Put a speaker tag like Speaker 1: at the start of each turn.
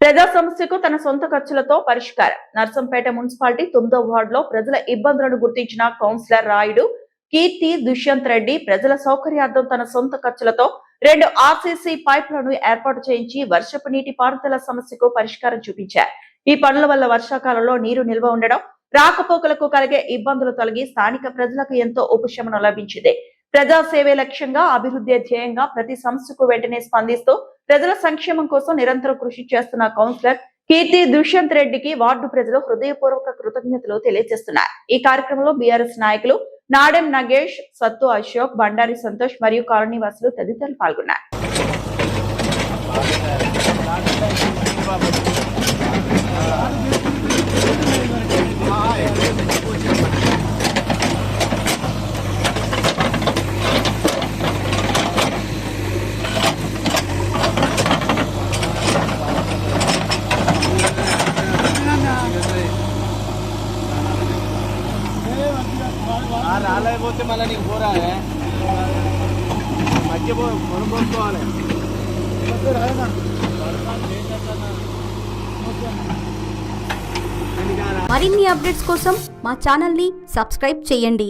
Speaker 1: ప్రజా సమస్యకు తన సొంత ఖర్చులతో పరిష్కారం. నర్సంపేట మున్సిపాలిటీ 9వ వార్డులో ప్రజల ఇబ్బందులను గుర్తించిన కౌన్సిలర్ రాయుడు కీర్తి దుష్యంత్ రెడ్డి ప్రజల సౌకర్యార్థం తన సొంత ఖర్చులతో 2 ఆర్సీసీ పైపులను ఏర్పాటు చేయించి వర్షపు నీటి పారుదల సమస్యకు పరిష్కారం చూపించారు. ఈ పనుల వల్ల వర్షాకాలంలో నీరు నిల్వ ఉండడం, రాకపోకలకు కలిగే ఇబ్బందులు తొలగి స్థానిక ప్రజలకు ఎంతో ఉపశమనం లభించింది. ప్రజా సేవే లక్ష్యంగా, అభివృద్ధి ధ్యేయంగా ప్రతి సమస్యకు వెంటనే స్పందిస్తూ ప్రజల సంక్షేమం కోసం నిరంతరం కృషి చేస్తున్న కౌన్సిలర్ కీర్తి దుష్యంత్ రెడ్డికి వార్డు ప్రజలు హృదయపూర్వక కృతజ్ఞతలు తెలియజేస్తున్నారు. ఈ కార్యక్రమంలో బీఆర్ఎస్ నాయకులు నాడెం నగేష్, సత్తు అశోక్, బండారి సంతోష్ మరియు కాలనీ వాసులు తదితరులు పాల్గొన్నారు.
Speaker 2: రాలేకపోతే మళ్ళీ నీకు పోరాలే మధ్య కొనుక్కోవాలి.
Speaker 3: మరిన్ని అప్డేట్స్ కోసం మా ఛానల్ని సబ్స్క్రైబ్ చేయండి.